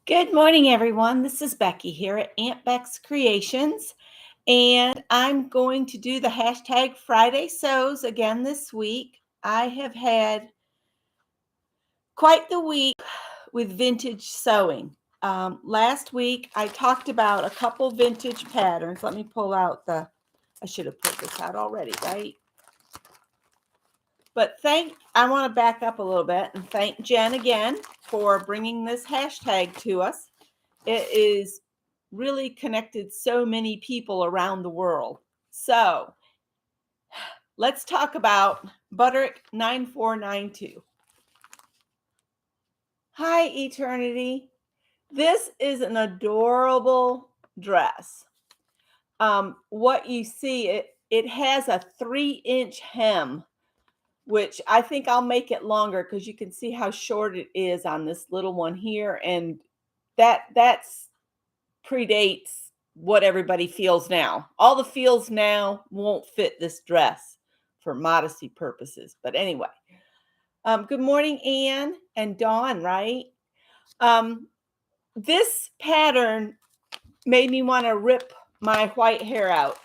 Good morning, everyone. This is Becky here at Aunt Beck's Creations, and I'm going to do the hashtag Friday Sews again this week. I have had quite the week with vintage sewing. Last week, I talked about a couple vintage patterns. Let me pull out I should have put this out already, right? But I want to back up a little bit and thank Jen again for bringing this hashtag to us. It is really connected so many people around the world. So let's talk about Butterick 9492. Hi, Eternity. This is an adorable dress. What you see, it has a 3-inch hem, which I think I'll make it longer because you can see how short it is on this little one here. And that's predates what everybody feels now. All the feels now won't fit this dress for modesty purposes. But anyway, good morning, Anne and Dawn, right? This pattern made me want to rip my white hair out.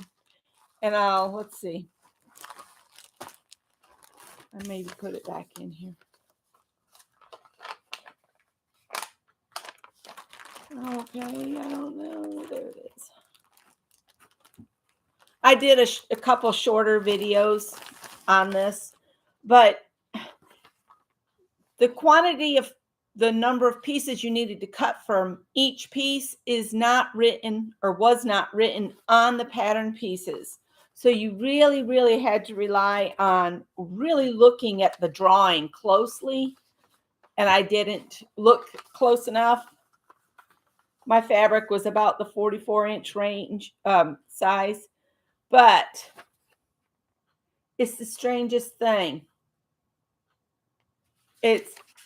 And let's see. I maybe put it back in here. Okay, I don't know. There it is. I did a couple shorter videos on this, but the quantity of the number of pieces you needed to cut from each piece is not written or was not written on the pattern pieces. So you really, really had to rely on really looking at the drawing closely. And I didn't look close enough. My fabric was about the 44-inch range size, but it's the strangest thing.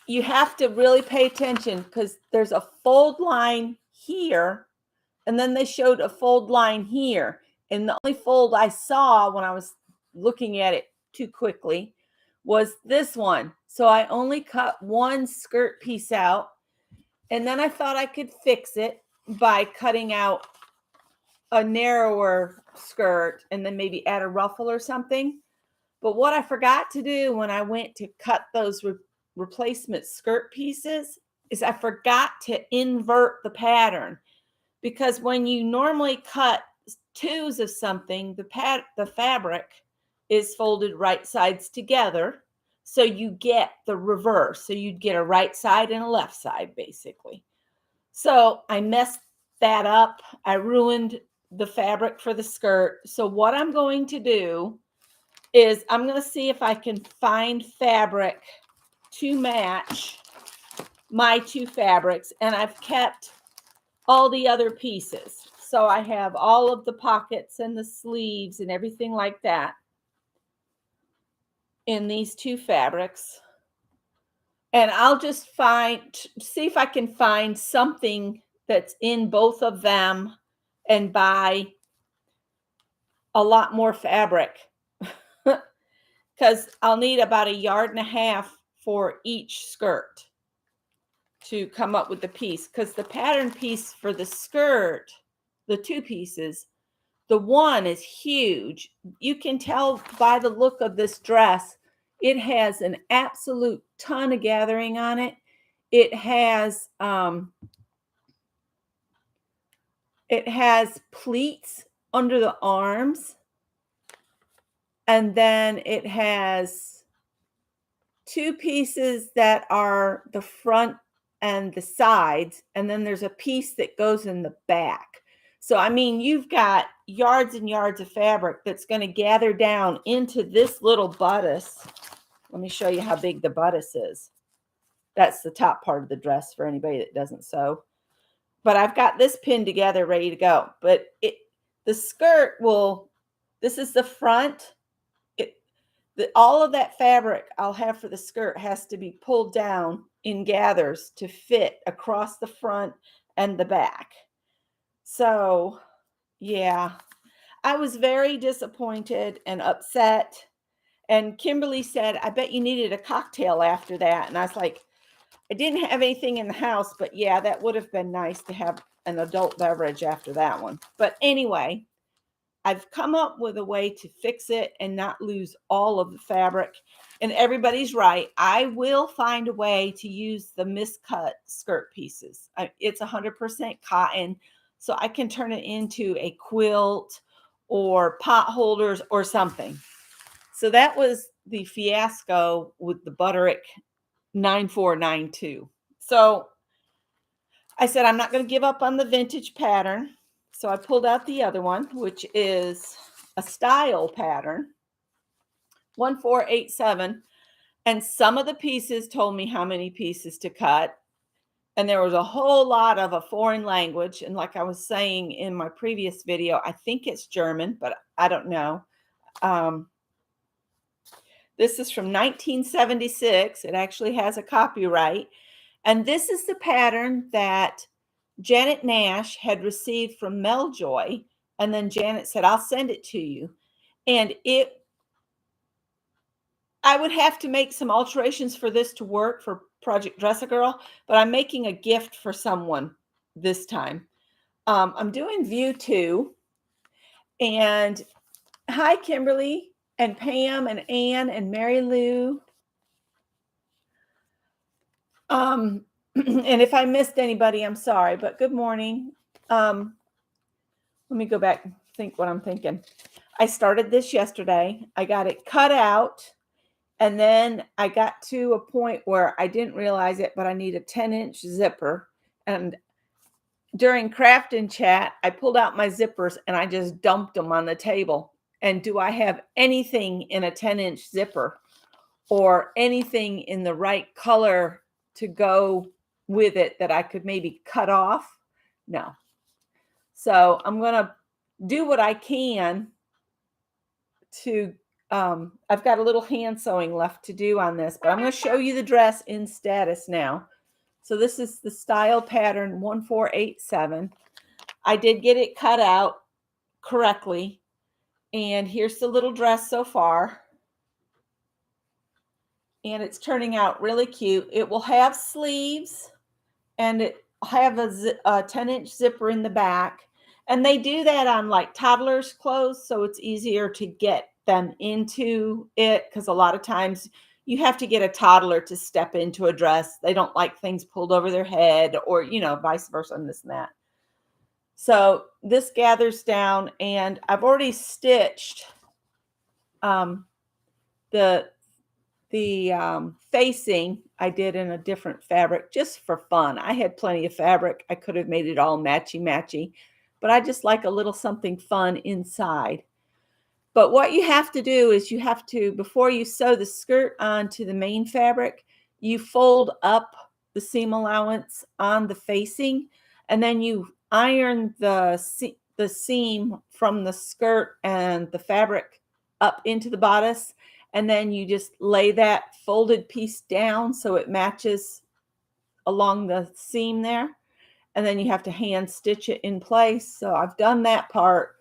You have to really pay attention because there's a fold line here, and then they showed a fold line here. And the only fold I saw when I was looking at it too quickly was this one. So I only cut one skirt piece out, and then I thought I could fix it by cutting out a narrower skirt and then maybe add a ruffle or something. But what I forgot to do when I went to cut those replacement skirt pieces is I forgot to invert the pattern, because when you normally cut twos of something, the fabric is folded right sides together, so you get the reverse. So you'd get a right side and a left side basically. So I messed that up. I ruined the fabric for the skirt. So what I'm going to do is I'm going to see if I can find fabric to match my two fabrics, and I've kept all the other pieces. So I have all of the pockets and the sleeves and everything like that in these two fabrics. And I'll just see if I can find something that's in both of them and buy a lot more fabric, because I'll need about 1.5 yards for each skirt to come up with the piece. Because the pattern piece for the skirt, the two pieces, the one is huge. You can tell by the look of this dress, it has an absolute ton of gathering on it. It has pleats under the arms, and then it has two pieces that are the front and the sides, and then there's a piece that goes in the back. So, I mean, you've got yards and yards of fabric that's going to gather down into this little bodice. Let me show you how big the bodice is. That's the top part of the dress for anybody that doesn't sew. But I've got this pinned together, ready to go. But the skirt this is the front. All of that fabric I'll have for the skirt has to be pulled down in gathers to fit across the front and the back. So, yeah, I was very disappointed and upset. And Kimberly said, I bet you needed a cocktail after that. And I was like, I didn't have anything in the house, but yeah, that would have been nice to have an adult beverage after that one. But anyway, I've come up with a way to fix it and not lose all of the fabric. And everybody's right. I will find a way to use the miscut skirt pieces. It's 100% cotton, so I can turn it into a quilt or pot holders or something. So that was the fiasco with the Butterick 9492. So I said, I'm not going to give up on the vintage pattern. So I pulled out the other one, which is a style pattern, 1487. And some of the pieces told me how many pieces to cut. And there was a whole lot of a foreign language. And like I was saying in my previous video, I think it's German, but I don't know. This is from 1976. It actually has a copyright. And this is the pattern that Janet Nash had received from Meljoy. And then Janet said, I'll send it to you. And I would have to make some alterations for this to work for Project Dress-A-Girl, but I'm making a gift for someone this time. I'm doing view 2. And hi, Kimberly and Pam and Ann and Mary Lou. And if I missed anybody, I'm sorry, but good morning. Let me go back and think what I'm thinking. I started this yesterday. I got it cut out. And then I got to a point where I didn't realize it, but I need a 10-inch zipper. And during craft and chat, I pulled out my zippers and I just dumped them on the table. And do I have anything in a 10-inch zipper or anything in the right color to go with it that I could maybe cut off? No. So I'm going to do what I can to, I've got a little hand sewing left to do on this, but I'm going to show you the dress in status now. So this is the style pattern 1487. I did get it cut out correctly. And here's the little dress so far. And it's turning out really cute. It will have sleeves and it will have a 10-inch zipper in the back. And they do that on like toddlers' clothes, so it's easier to get them into it because a lot of times you have to get a toddler to step into a dress. They don't like things pulled over their head or, vice versa and this and that. So this gathers down and I've already stitched the facing I did in a different fabric just for fun. I had plenty of fabric. I could have made it all matchy, but I just like a little something fun inside. But what you have to do is you have to, before you sew the skirt onto the main fabric, you fold up the seam allowance on the facing, and then you iron the seam from the skirt and the fabric up into the bodice, and then you just lay that folded piece down so it matches along the seam there, and then you have to hand stitch it in place. So I've done that part.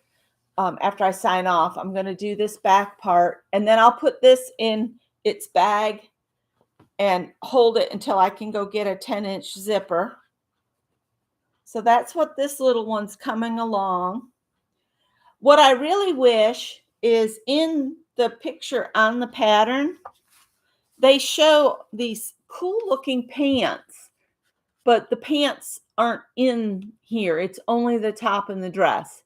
After I sign off, I'm going to do this back part, and then I'll put this in its bag and hold it until I can go get a 10-inch zipper. So that's what this little one's coming along. What I really wish is in the picture on the pattern, they show these cool looking pants, but the pants aren't in here. It's only the top and the dress.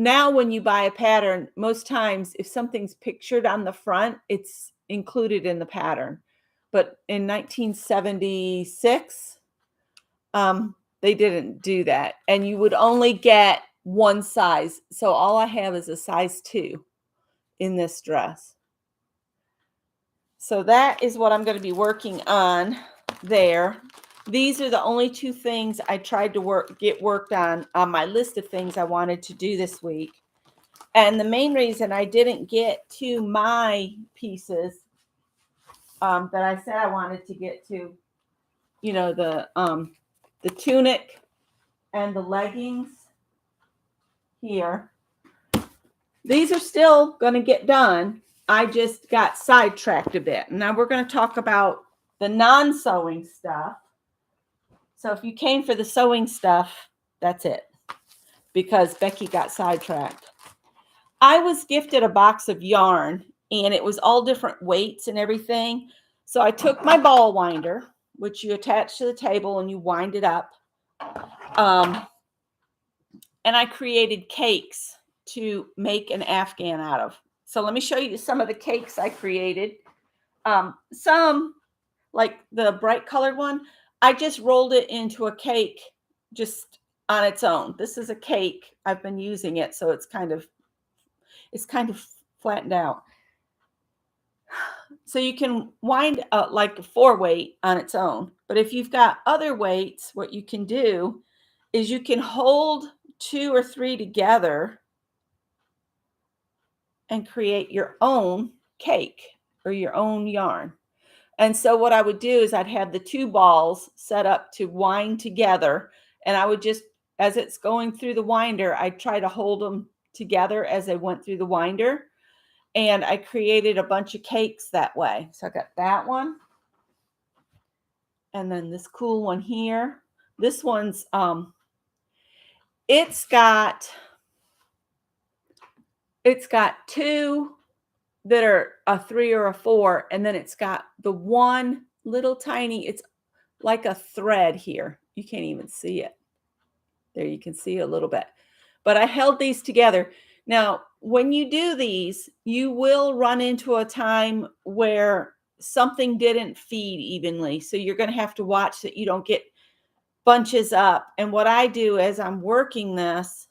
Now, when you buy a pattern, most times if something's pictured on the front, it's included in the pattern. But in 1976, they didn't do that. And you would only get one size. So all I have is a size 2 in this dress. So that is what I'm going to be working on there. These are the only 2 things I tried to get worked on my list of things I wanted to do this week. And the main reason I didn't get to my pieces that I said I wanted to get to, the tunic and the leggings here. These are still going to get done. I just got sidetracked a bit. Now we're going to talk about the non-sewing stuff. So if you came for the sewing stuff, that's it, because Becky got sidetracked. I was gifted a box of yarn, and it was all different weights and everything. So I took my ball winder, which you attach to the table and you wind it up. And I created cakes to make an Afghan out of. So let me show you some of the cakes I created. Some, like the bright colored one, I just rolled it into a cake just on its own. This is a cake. I've been using it, so it's kind of flattened out. So you can wind like a 4-weight on its own. But if you've got other weights, what you can do is you can hold 2 or 3 together and create your own cake or your own yarn. And so what I would do is I'd have the 2 balls set up to wind together, and I would just, as it's going through the winder, I'd try to hold them together as they went through the winder. And I created a bunch of cakes that way. So I got that one. And then this cool one here. This one's, it's got 2 that are a 3 or a 4. And then it's got the one little tiny, it's like a thread here. You can't even see it. There, you can see a little bit. But I held these together. Now, when you do these, you will run into a time where something didn't feed evenly. So you're going to have to watch that you don't get bunches up. And what I do as I'm working this,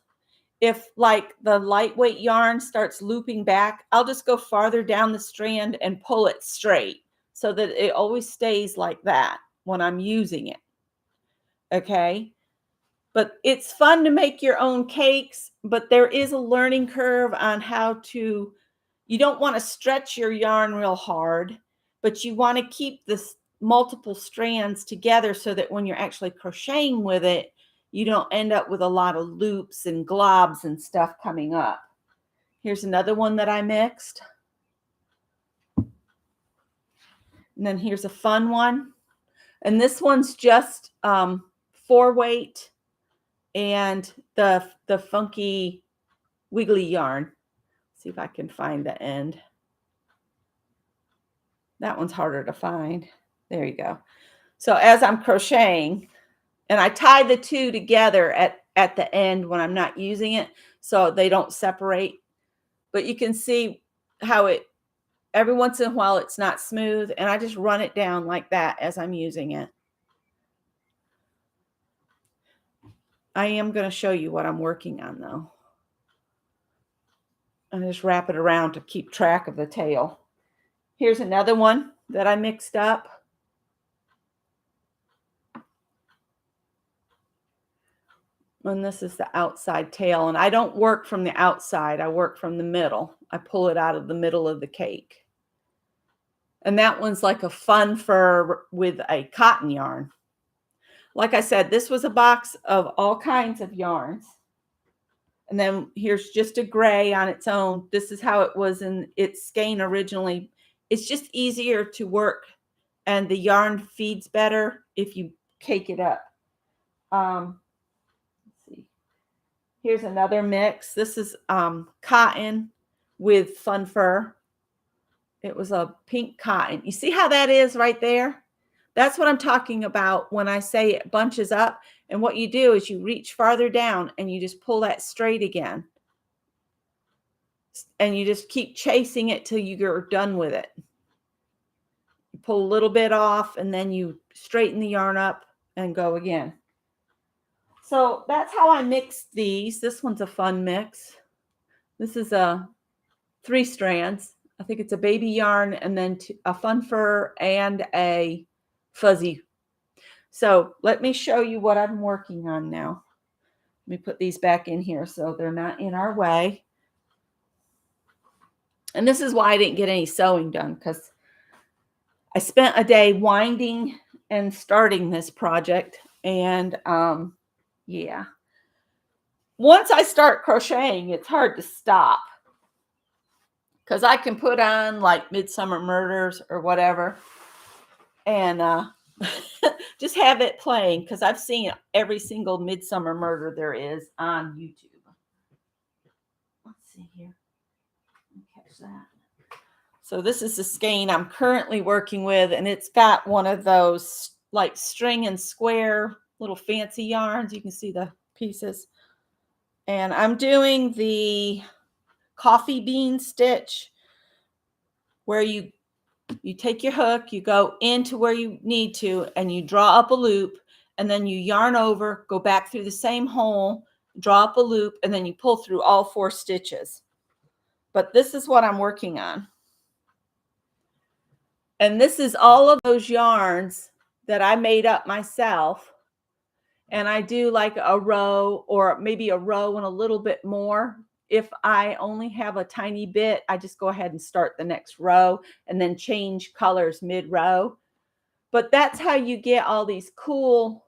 if like the lightweight yarn starts looping back, I'll just go farther down the strand and pull it straight so that it always stays like that when I'm using it. Okay. But it's fun to make your own cakes, but there is a learning curve on how to, you don't want to stretch your yarn real hard, but you want to keep this multiple strands together so that when you're actually crocheting with it, you don't end up with a lot of loops and globs and stuff coming up. Here's another one that I mixed. And then here's a fun one. And this one's just 4-weight. And the funky wiggly yarn. See if I can find the end. That one's harder to find. There you go. So as I'm crocheting, and I tie the 2 together at the end when I'm not using it so they don't separate. But you can see how it, every once in a while it's not smooth, and I just run it down like that as I'm using it. I am going to show you what I'm working on though. And just wrap it around to keep track of the tail. Here's another one that I mixed up. And this is the outside tail. And I don't work from the outside. I work from the middle. I pull it out of the middle of the cake. And that one's like a fun fur with a cotton yarn. Like I said, this was a box of all kinds of yarns. And then here's just a gray on its own. This is how it was in its skein originally. It's just easier to work, and the yarn feeds better if you cake it up. Let's see. Here's another mix. This is cotton with fun fur. It was a pink cotton. You see how that is right there? That's what I'm talking about when I say it bunches up. And what you do is you reach farther down and you just pull that straight again. And you just keep chasing it till you're done with it. You pull a little bit off and then you straighten the yarn up and go again. So that's how I mixed these. This one's a fun mix. This is a 3 strands. I think it's a baby yarn and then a fun fur and a fuzzy. So let me show you what I'm working on now. Let me put these back in here so they're not in our way. And this is why I didn't get any sewing done, because I spent a day winding and starting this project. And yeah, once I start crocheting, it's hard to stop, because I can put on like Midsummer Murders or whatever, and just have it playing because I've seen every single Midsummer Murder there is on YouTube. Let's see here. Catch that. So this is the skein I'm currently working with, and it's got one of those like string and square little fancy yarns. You can see the pieces. And I'm doing the coffee bean stitch where you take your hook, you go into where you need to, and you draw up a loop, and then you yarn over, go back through the same hole, draw up a loop, and then you pull through all 4 stitches. But this is what I'm working on. And this is all of those yarns that I made up myself. And I do like a row or maybe a row and a little bit more. If I only have a tiny bit, I just go ahead and start the next row and then change colors mid-row. But that's how you get all these cool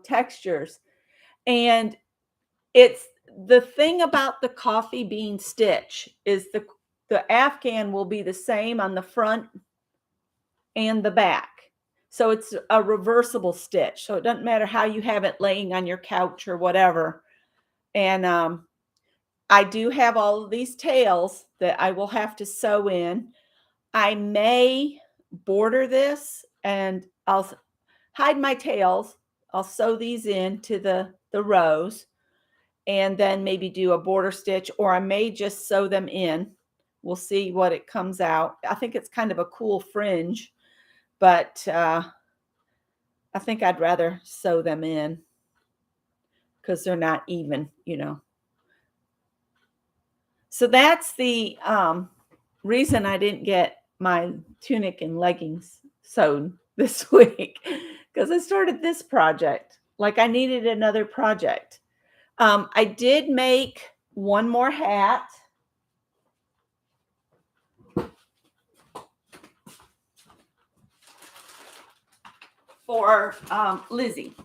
textures. And it's the thing about the coffee bean stitch is the Afghan will be the same on the front and the back. So it's a reversible stitch. So it doesn't matter how you have it laying on your couch or whatever. And I do have all of these tails that I will have to sew in. I may border this and I'll hide my tails. I'll sew these into the rows and then maybe do a border stitch, or I may just sew them in. We'll see what it comes out. I think it's kind of a cool fringe, but I think I'd rather sew them in because they're not even, you know. So that's the reason I didn't get my tunic and leggings sewn this week, because I started this project. Like I needed another project. I did make one more hat. For Lizzie.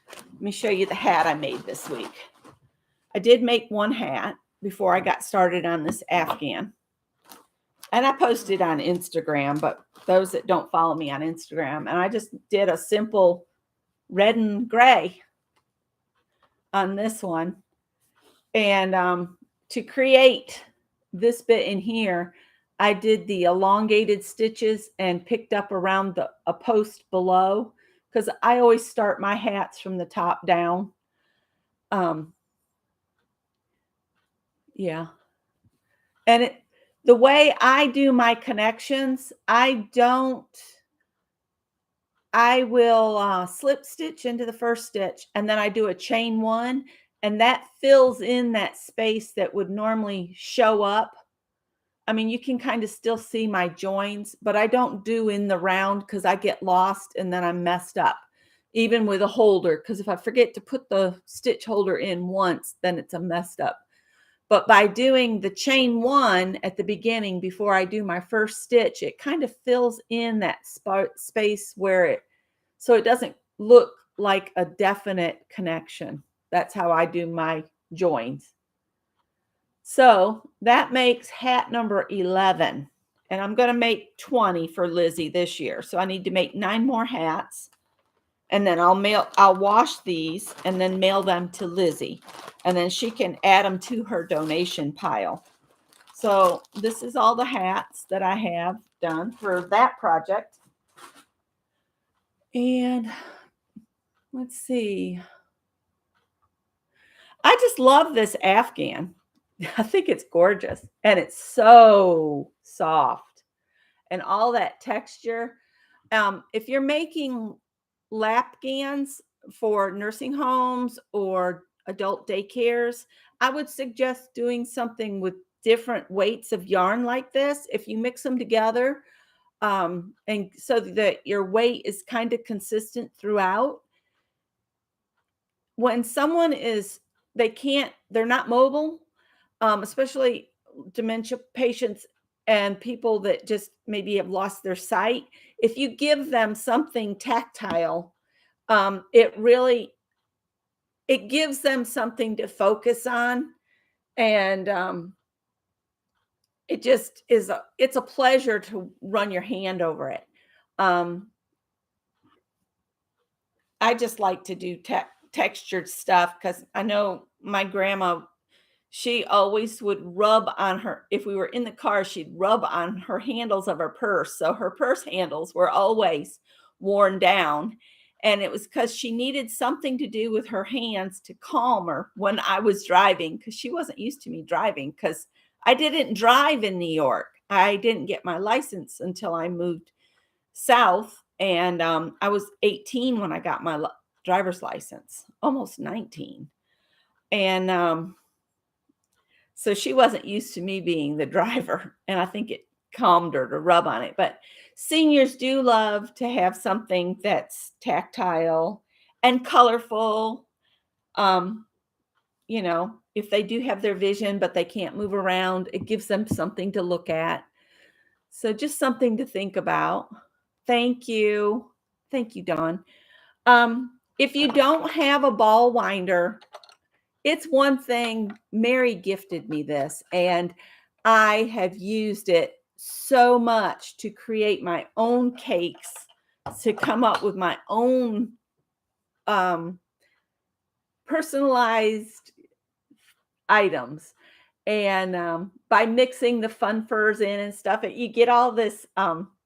Let me show you the hat I made this week. I did make one hat before I got started on this Afghan. And I posted on Instagram, but those that don't follow me on Instagram, and I just did a simple red and gray on this one. And to create this bit in here, I did the elongated stitches and picked up around a post below, because I always start my hats from the top down. Yeah. And the way I do my connections, I will slip stitch into the first stitch, and then I do a chain 1, and that fills in that space that would normally show up. I mean, you can kind of still see my joins, but I don't do in the round because I get lost and then I'm messed up, even with a holder, because if I forget to put the stitch holder in once, then it's a messed up. But by doing the chain 1 at the beginning before I do my first stitch, it kind of fills in that space where so it doesn't look like a definite connection. That's how I do my joins. So that makes hat number 11, and I'm going to make 20 for Lizzie this year. So I need to make 9 more hats, and then I'll wash these and then mail them to Lizzie, and then she can add them to her donation pile. So this is all the hats that I have done for that project. And let's see. I just love this Afghan. I think it's gorgeous, and it's so soft and all that texture. If you're making lap gans for nursing homes or adult daycares, I would suggest doing something with different weights of yarn like this. If you mix them together, and so that your weight is kind of consistent throughout. When someone they're not mobile, especially dementia patients and people that just maybe have lost their sight, if you give them something tactile, it gives them something to focus on. And it just it's a pleasure to run your hand over it. Um, I just like to do textured stuff because I know my grandma, she always would rub on her, if we were in the car, she'd rub on her handles of her purse. So her purse handles were always worn down. And it was because she needed something to do with her hands to calm her when I was driving, because she wasn't used to me driving, because I didn't drive in New York. I didn't get my license until I moved south. And I was 18 when I got my driver's license, almost 19. And so she wasn't used to me being the driver, and I think it calmed her to rub on it. But seniors do love to have something that's tactile and colorful. Um, if they do have their vision, but they can't move around, it gives them something to look at. So just something to think about. Thank you. Thank you, Dawn. If you don't have a ball winder, it's one thing. Mary gifted me this, and I have used it so much to create my own cakes, to come up with my own um, personalized items. And by mixing the fun furs in and stuff, you get all this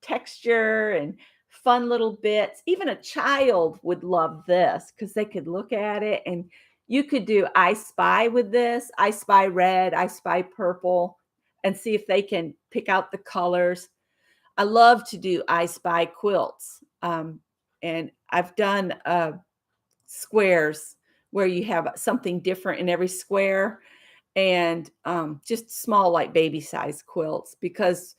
texture and fun little bits. Even a child would love this because they could look at it, and you could do I Spy with this, I Spy red, I Spy purple, and see if they can pick out the colors. I love to do I Spy quilts. And I've done squares where you have something different in every square, and just small, like baby size quilts, because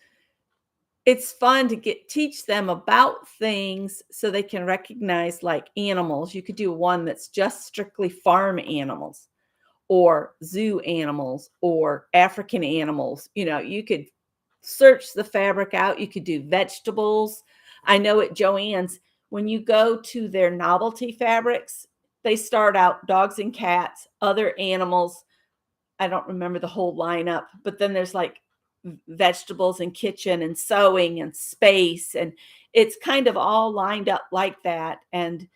it's fun to teach them about things so they can recognize, like, animals. You could do one that's just strictly farm animals or zoo animals or African animals. You could search the fabric out. You could do vegetables. I know at Joann's, when you go to their novelty fabrics, they start out dogs and cats, other animals. I don't remember the whole lineup, but then there's like vegetables and kitchen and sewing and space, and it's kind of all lined up like that. And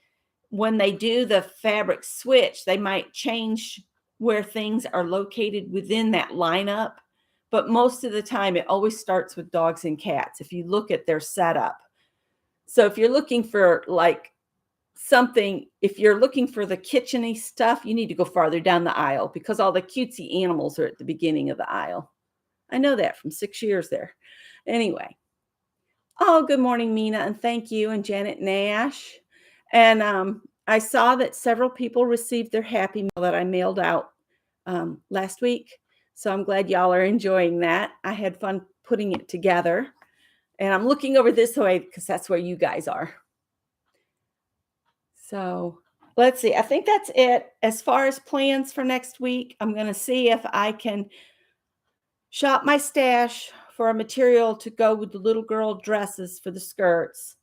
when they do the fabric switch, they might change where things are located within that lineup. But most of the time, it always starts with dogs and cats if you look at their setup. So if you're looking for like something, if you're looking for the kitcheny stuff, you need to go farther down the aisle because all the cutesy animals are at the beginning of the aisle. I know that from 6 years there. Anyway. Oh, good morning, Mina, and thank you, and Janet Nash. And I saw that several people received their Happy Meal that I mailed out last week. So I'm glad y'all are enjoying that. I had fun putting it together. And I'm looking over this way because that's where you guys are. So let's see. I think that's it. As far as plans for next week, I'm going to see if I can shop my stash for a material to go with the little girl dresses for the skirts.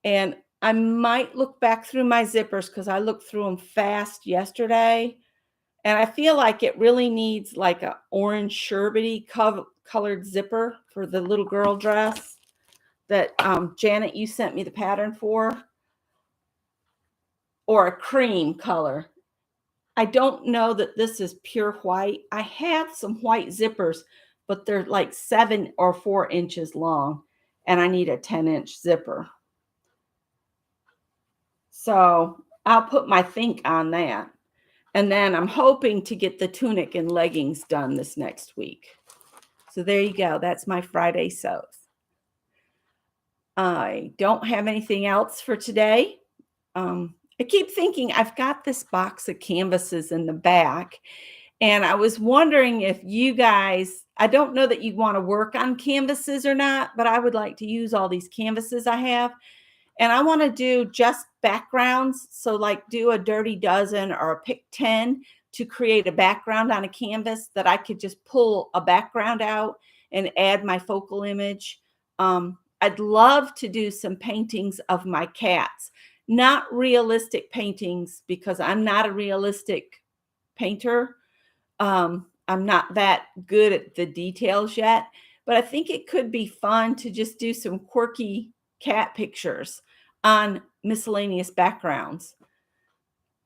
And I might look back through my zippers because I looked through them fast yesterday. And I feel like it really needs like a orange sherbety colored zipper for the little girl dress that Janet, you sent me the pattern for, or a cream color. I don't know that this is pure white. I have some white zippers, but they're like 7 or 4 inches long, and I need a 10-inch zipper. So I'll put my think on that. And then I'm hoping to get the tunic and leggings done this next week. So there you go. That's my Friday sews. I don't have anything else for today. I keep thinking I've got this box of canvases in the back, and I was wondering if you guys, I don't know that you want to work on canvases or not, but I would like to use all these canvases I have. And I want to do just backgrounds. So like do a dirty dozen or a pick 10 to create a background on a canvas that I could just pull a background out and add my focal image. I'd love to do some paintings of my cats, not realistic paintings because I'm not a realistic painter. I'm not that good at the details yet, but I think it could be fun to just do some quirky cat pictures on miscellaneous backgrounds.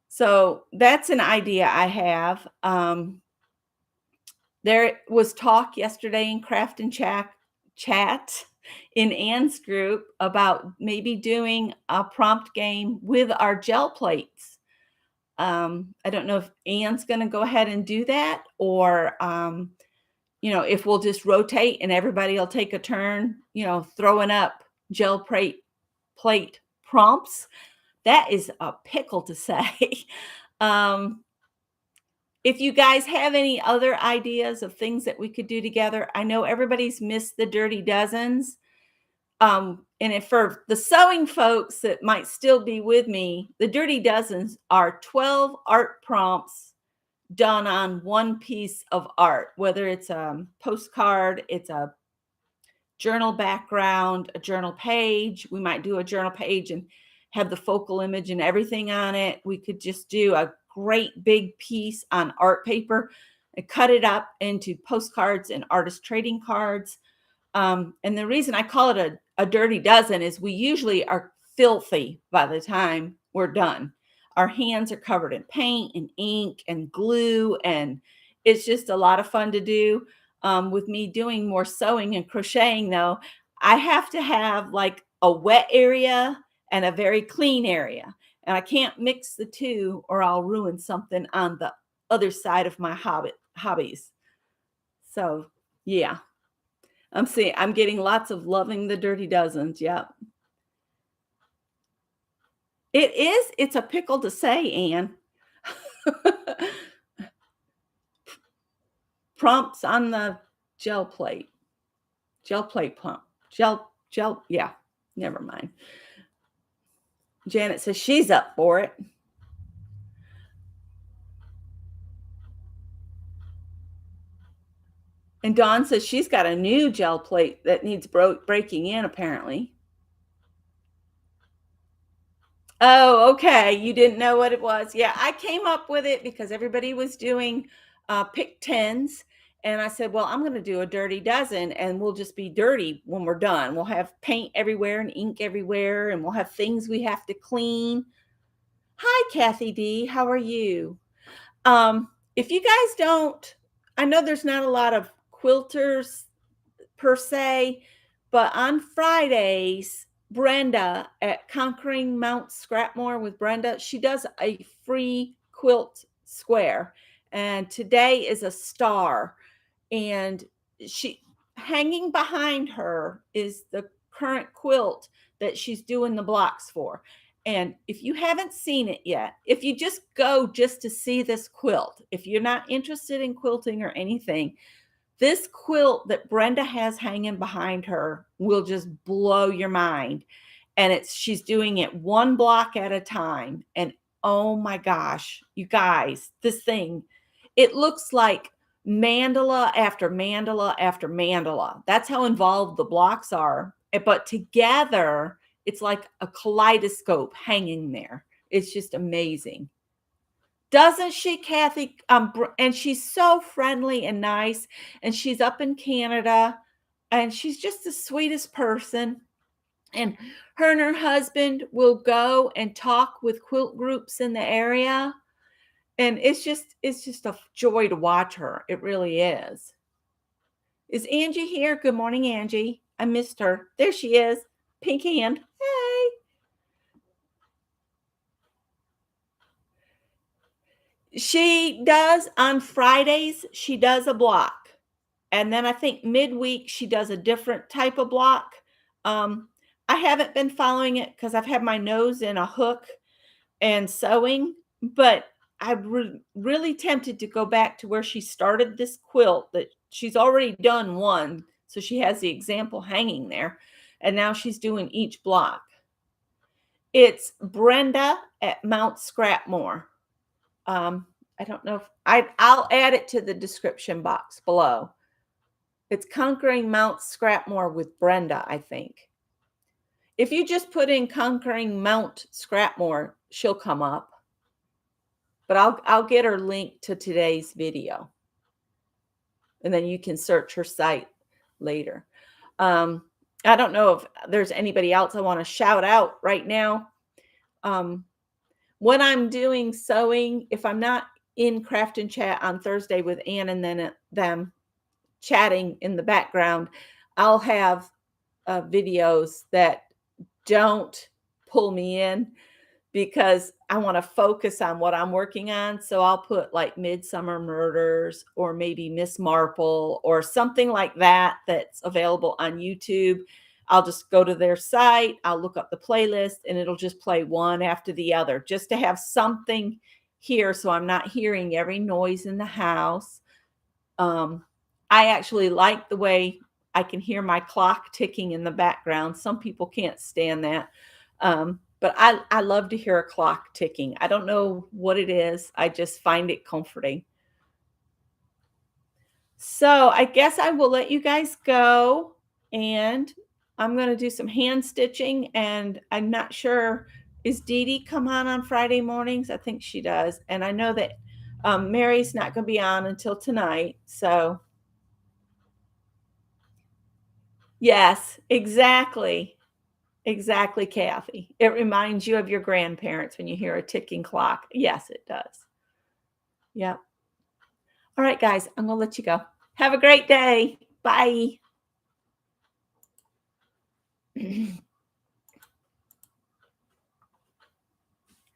So that's an idea I have. There was talk yesterday in Craft and Chat in Anne's group about maybe doing a prompt game with our gel plates. I don't know if Anne's going to go ahead and do that, or if we'll just rotate and everybody will take a turn, throwing up gel plate prompts. That is a pickle to say. um, if you guys have any other ideas of things that we could do together, I know everybody's missed the Dirty Dozens. And if for the sewing folks that might still be with me, the Dirty Dozens are 12 art prompts done on one piece of art, whether it's a postcard, it's a journal background, a journal page. We might do a journal page and have the focal image and everything on it. We could just do a great big piece on art paper and cut it up into postcards and artist trading cards. And the reason I call it a dirty dozen is we usually are filthy by the time we're done. Our hands are covered in paint and ink and glue, and it's just a lot of fun to do. With me doing more sewing and crocheting, though, I have to have like a wet area and a very clean area. And I can't mix the two or I'll ruin something on the other side of my hobbies. So, yeah. I'm getting lots of loving the Dirty Dozens. Yep. It is. It's a pickle to say, Anne. Prompts on the gel plate. Gel plate pump. Gel. Yeah. Never mind. Janet says she's up for it. And Dawn says she's got a new gel plate that needs breaking in, apparently. Oh, okay. You didn't know what it was. Yeah, I came up with it because everybody was doing pick tens. And I said, well, I'm going to do a dirty dozen and we'll just be dirty when we're done. We'll have paint everywhere and ink everywhere, and we'll have things we have to clean. Hi, Kathy D. How are you? If you guys don't, I know there's not a lot of quilters per se, but on Fridays, Brenda at Conquering Mount Scrapmore with Brenda, she does a free quilt square. And today is a star. And she hanging behind her is the current quilt that she's doing the blocks for. And if you haven't seen it yet, if you just go just to see this quilt, if you're not interested in quilting or anything, this quilt that Brenda has hanging behind her will just blow your mind. And she's doing it one block at a time. And oh my gosh, you guys, this thing, it looks like mandala after mandala after mandala. That's how involved the blocks are. But together, it's like a kaleidoscope hanging there. It's just amazing. Doesn't she, Kathy? And she's so friendly and nice. And she's up in Canada. And she's just the sweetest person. And her husband will go and talk with quilt groups in the area. And it's just a joy to watch her. It really is. Is Angie here? Good morning, Angie. I missed her. There she is. Pink hand. Hey. She does on Fridays, she does a block. And then I think midweek she does a different type of block. I haven't been following it because I've had my nose in a hook and sewing, but I'm really tempted to go back to where she started this quilt that she's already done one. So she has the example hanging there. And now she's doing each block. It's Brenda at Mount Scrapmore. I don't know if I'll add it to the description box below. It's Conquering Mount Scrapmore with Brenda, I think. If you just put in Conquering Mount Scrapmore, she'll come up. But I'll get her link to today's video. And then you can search her site later. I don't know if there's anybody else I want to shout out right now. Um, when I'm doing sewing, if I'm not in Craft and Chat on Thursday with Ann and then them chatting in the background, I'll have videos that don't pull me in because I want to focus on what I'm working on. So I'll put like Midsummer Murders or maybe Miss Marple or something like that that's available on YouTube. I'll just go to their site, I'll look up the playlist, and it'll just play one after the other just to have something here so I'm not hearing every noise in the house. Um, I actually like the way I can hear my clock ticking in the background. Some people can't stand that. But I love to hear a clock ticking. I don't know what it is. I just find it comforting. So I guess I will let you guys go, and I'm going to do some hand stitching. And I'm not sure, is Dee Dee come on Friday mornings? I think she does. And I know that Mary's not going to be on until tonight. So yes, exactly. Exactly, Kathy. It reminds you of your grandparents when you hear a ticking clock. Yes, it does. Yep. All right, guys, I'm going to let you go. Have a great day. Bye.